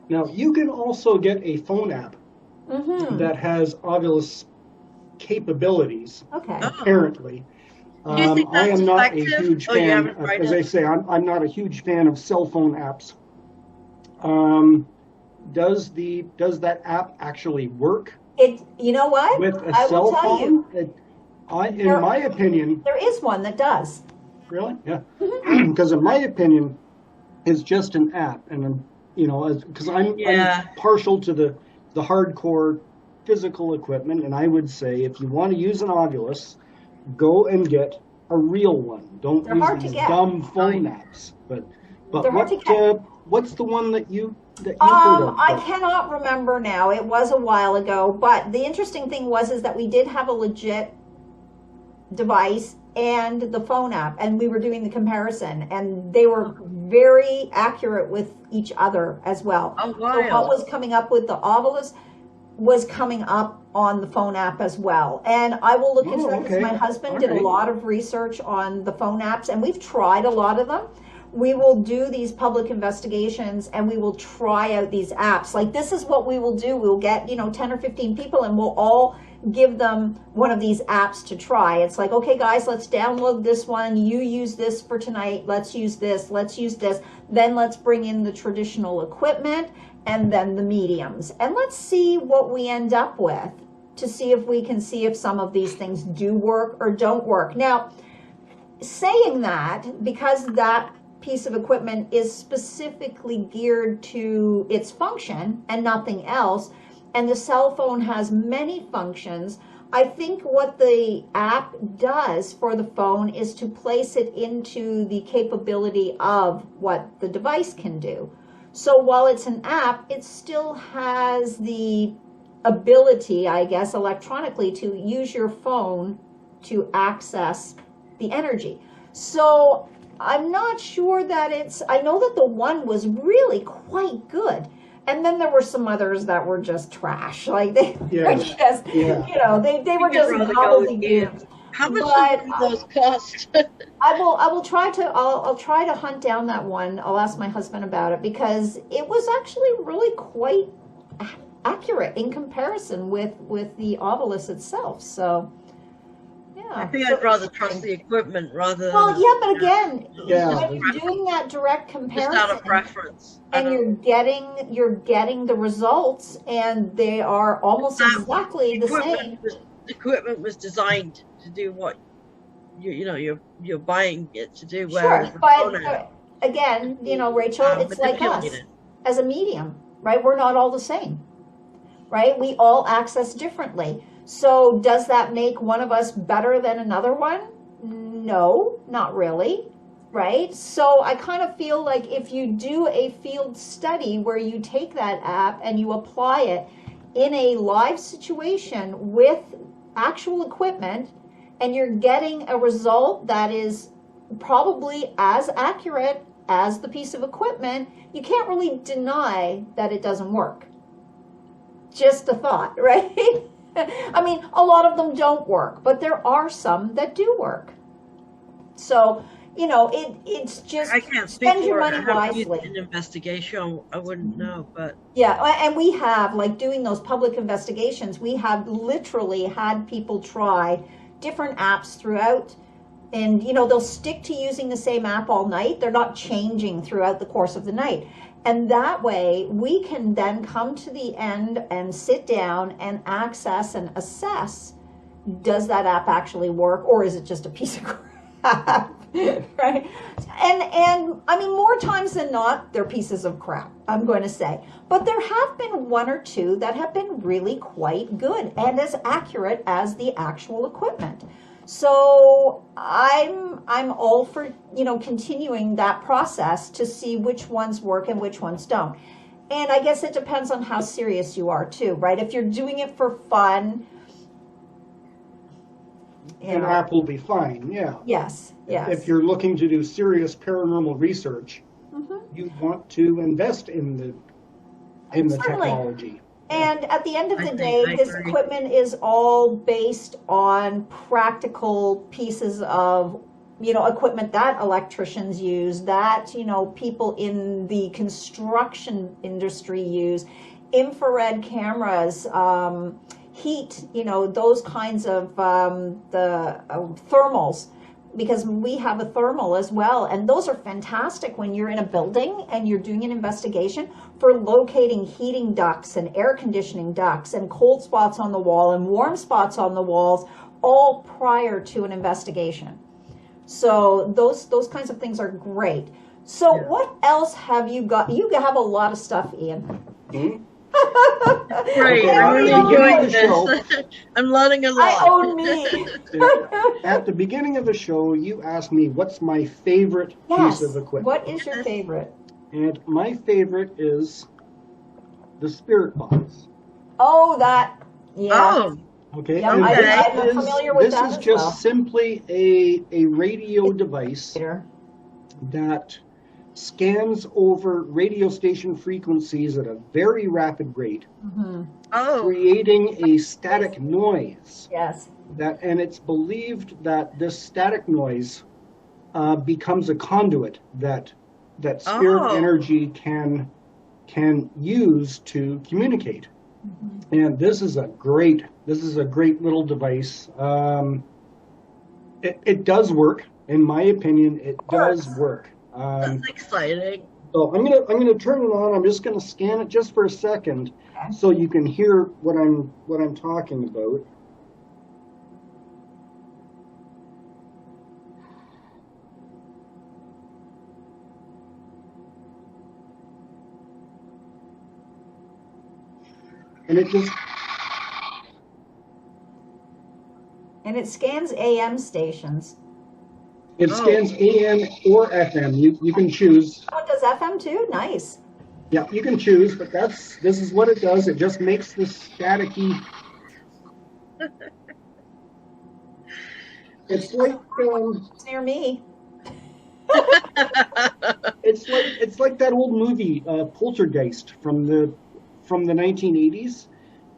Now, you can also get a phone app Mm-hmm. that has Ovilus capabilities, Okay. Oh, apparently. do you think I that's am not a effective? huge Oh, you fan, haven't tried as it? I say, I'm not a huge fan of cell phone apps. Um, does that app actually work You know what? with a I will cell tell you, phone? In there my opinion, there is one that does. really, yeah, Mhm. because in my opinion, it's just an app, and because I'm Yeah. partial to the hardcore physical equipment, and I would say if you want to use an Ovilus, go and get a real one. Don't They're use hard to these get. dumb phone Right. apps. But They're hard to get. what's the one that you've heard of? I That cannot remember now. It was a while ago, but the interesting thing was is that we did have a legit device and the phone app, and we were doing the comparison, and they were very accurate with each other as well. Oh, So what wild. was coming up with the Ovilus was coming up on the phone app as well. And I will look into oh, that because my okay, husband all did a right. lot of research on the phone apps, and we've tried a lot of them. We will do these public investigations and we will try out these apps. Like, this is what we will do. We'll get, 10 or 15 people and we'll all give them one of these apps to try. It's like, okay, guys, let's download this one. You use this for tonight. Let's use this. Let's use this. Then let's bring in the traditional equipment and then the mediums. And let's see what we end up with to see if we can see if some of these things do work or don't work. Now, saying that, because that piece of equipment is specifically geared to its function and nothing else, and the cell phone has many functions, I think what the app does for the phone is to place it into the capability of what the device can do. So while it's an app, it still has the ability, I guess, electronically to use your phone to access the energy. So I'm not sure that I know that the one was really quite good. And then there were some others that were just trash. Like, they were Yeah, just, yeah. they I were think I'd just rather go with you. gobbledygook. How much does But one of those cost? I will try to, I'll try to hunt down that one. I'll ask my husband about it because it was actually really quite accurate in comparison with the Ovilus itself. So, I yeah. think So I'd rather trust interesting. the equipment rather Well, than, yeah, but again, Yeah, when you're doing that direct just out of comparison preference. I and don't. you're getting the results and they are almost That exactly the equipment same. was the equipment was designed to do what you're buying it to do. Whereas Sure, the but phone app, again, Rachel, it's like manipulate us it. as a medium, right? We're not all the same, right? We all access differently. So does that make one of us better than another one? No, not really, right? So I kind of feel like if you do a field study where you take that app and you apply it in a live situation with actual equipment and you're getting a result that is probably as accurate as the piece of equipment, you can't really deny that it doesn't work. Just a thought, right? I mean, a lot of them don't work, but there are some that do work. So, it's I just can't speak spend your for it. money I haven't used it wisely. in investigation. I wouldn't know, but Yeah, and we have, like, doing those public investigations, we have literally had people try different apps throughout, and they'll stick to using the same app all night. They're not changing throughout the course of the night. And that way we can then come to the end and sit down and access and assess, does that app actually work or is it just a piece of crap? Right? And I mean, more times than not, they're pieces of crap, I'm going to say. But there have been one or two that have been really quite good and as accurate as the actual equipment. So I'm all for, continuing that process to see which ones work and which ones don't. And I guess it depends on how serious you are too, right? If you're doing it for fun, an app will be fine. Yeah. yes, If yes. you're looking to do serious paranormal research, Hmm. you want to invest in the Certainly. technology. Yeah. And at the end of I the think day, I this agree. equipment is all based on practical pieces of, equipment that electricians use, that, people in the construction industry use, infrared cameras, heat, those kinds of the thermals, because we have a thermal as well. And those are fantastic when you're in a building and you're doing an investigation for locating heating ducts and air conditioning ducts and cold spots on the wall and warm spots on the walls, all prior to an investigation. So those kinds of things are great. So what else have you got? You have a lot of stuff, Ian. Hmm? Great, Okay, I'm really at the beginning enjoying of the show- this. I'm learning a lot. I own me. At the beginning of the show, you asked me what's my favorite Yes. piece of equipment. What is your Yes. favorite? And my favorite is the spirit box. Oh, that. Yeah. Oh, Okay, Yeah, and I'm familiar with this that is as just well. simply a radio device Later. that scans over radio station frequencies at a very rapid rate, oh, creating a static noise. Yes. And it's believed that this static noise becomes a conduit that spirit Oh. energy can use to communicate. And this is a great little device. It does work, in my opinion. It does work. that's exciting. So I'm gonna turn it on. I'm just gonna scan it just for a second, so you can hear what I'm talking about. And And it scans AM stations. it scans AM or FM. You can choose. Oh, it does FM too? Nice. Yeah, you can choose, but this is what it does. It just makes this staticky. It's like It's near me. it's like that old movie Poltergeist from the 1980s,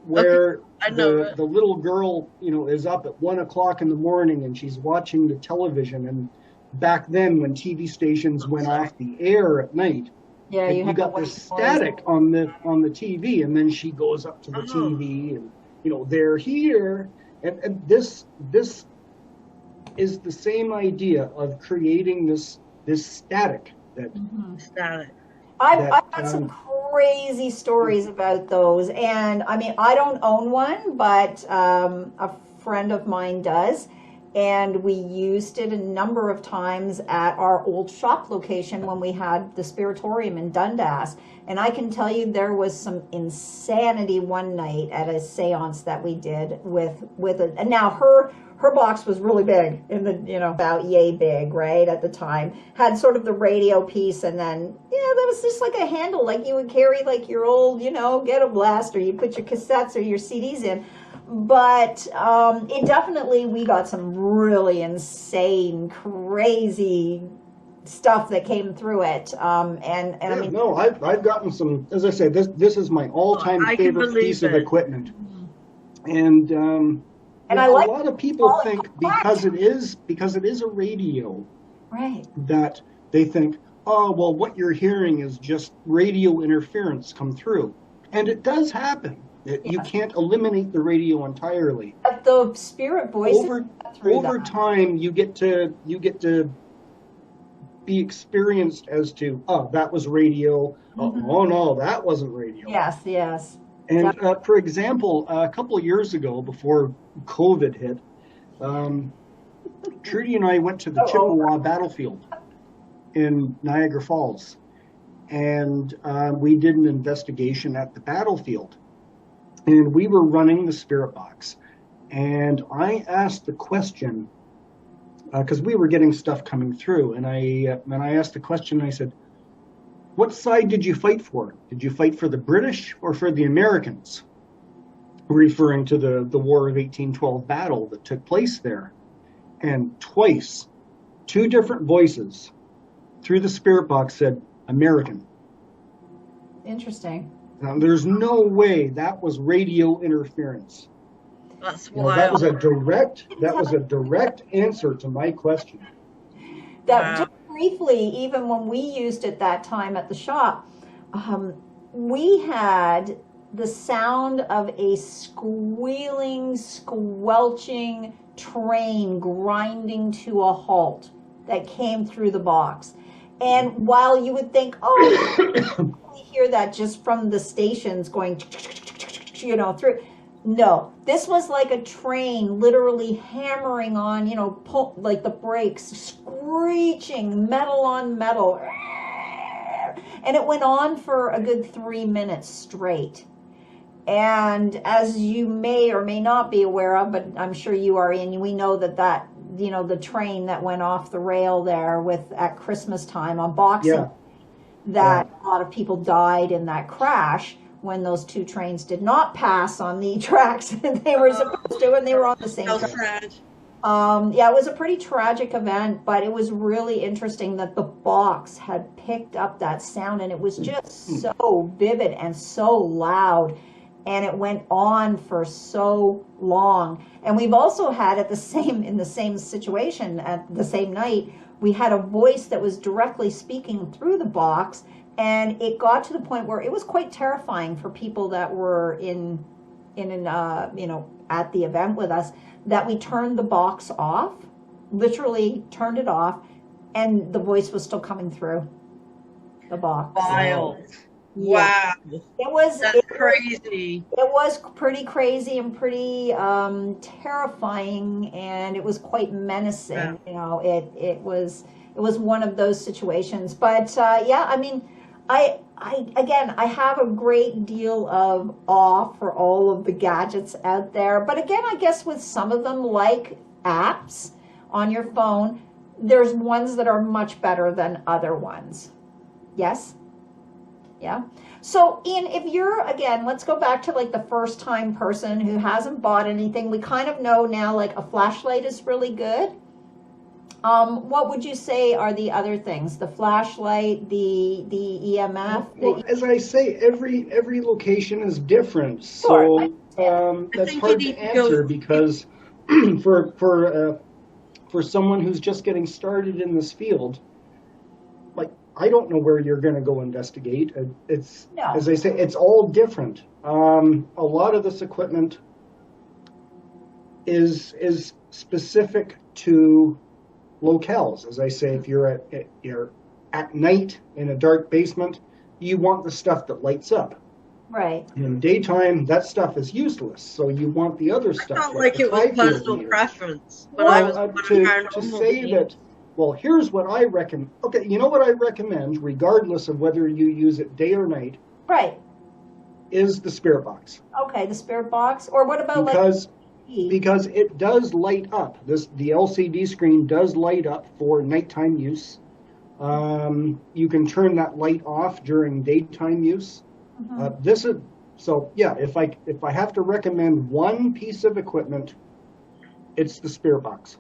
where I know it. the little girl is up at 1 o'clock in the morning and she's watching the television. And back then, when TV stations went off the air at night, Yeah, you got white this static on the TV, and then she goes up to the TV, and they're here, and this is the same idea of creating this static that Static. I've got some crazy stories about those, and I mean, I don't own one, but a friend of mine does, and we used it a number of times at our old shop location when we had the Spiritorium in Dundas. And I can tell you there was some insanity one night at a seance that we did with it. And now her box was really big, in the about yay big, right, at the time. Had sort of the radio piece, and then that was just like a handle, like you would carry like your old ghetto blaster. You put your cassettes or your CDs in. But it definitely, we got some really insane, crazy stuff that came through it. And I mean, no, I've gotten some. As I said, this is my all-time I can favorite believe piece of it. equipment. And I like a lot of people all think correct. because it is a radio, right. that they think, oh well, what you're hearing is just radio interference come through, and it does happen. You can't eliminate the radio entirely. But the spirit voices Over time, you get to be experienced as to, oh, that was radio. Oh no, that wasn't radio. Yes. And for example, a couple of years ago, before COVID hit, Trudy and I went to the Chippewa battlefield in Niagara Falls, and we did an investigation at the battlefield. And we were running the spirit box. And I asked the question, because we were getting stuff coming through, and I asked the question, and I said, what side did you fight for? Did you fight for the British or for the Americans? Referring to the War of 1812 battle that took place there. And twice, two different voices through the spirit box said, American. Interesting. Now, there's no way that was radio interference. That's You know, wild. that was a direct answer to my question. that just briefly, even when we used it that time at the shop, we had the sound of a squealing, squelching train grinding to a halt that came through the box. And while you would think, oh, we hear that just from the stations going, through. No, this was like a train literally hammering on, like the brakes, screeching, metal on metal. And it went on for a good 3 minutes straight. And as you may or may not be aware of, but I'm sure you are in, we know that the train that went off the rail there at Christmas time on Boxing, a lot of people died in that crash when those two trains did not pass on the tracks that they were supposed to, and they were on the same track. It was a pretty tragic event, but it was really interesting that the box had picked up that sound, and it was just so vivid and so loud, and it went on for so long. And we've also had in the same situation at the same night, we had a voice that was directly speaking through the box, and it got to the point where it was quite terrifying for people that were at the event with us, that we turned the box off, literally turned it off, and the voice was still coming through the box. Wild. Yeah. Wow. That's crazy. It was pretty crazy and pretty terrifying, and it was quite menacing. Yeah. It was one of those situations. But I have a great deal of awe for all of the gadgets out there. But again, I guess with some of them, like apps on your phone, there's ones that are much better than other ones. Yes? Yeah. So Ian, if you're, again, let's go back to like the first time person who hasn't bought anything. We kind of know now like a flashlight is really good. What would you say are the other things? The flashlight, the EMF? Well, as I say, every location is different. So that's hard to answer because for someone who's just getting started in this field, like, I don't know where you're going to go investigate. As I say, it's all different. A lot of this equipment is specific to locales. As I say, if you're at night in a dark basement, you want the stuff that lights up. Right. In daytime, that stuff is useless. So you want the other stuff. I felt like it was personal preference. But I was to say that. Well, here's what I recommend. Okay, you know what I recommend, regardless of whether you use it day or night. Right. Is the spirit box. Okay, the spirit box. Or what about because it does light up. The LCD screen does light up for nighttime use. You can turn that light off during daytime use. Mm-hmm. If I have to recommend one piece of equipment, it's the spirit box.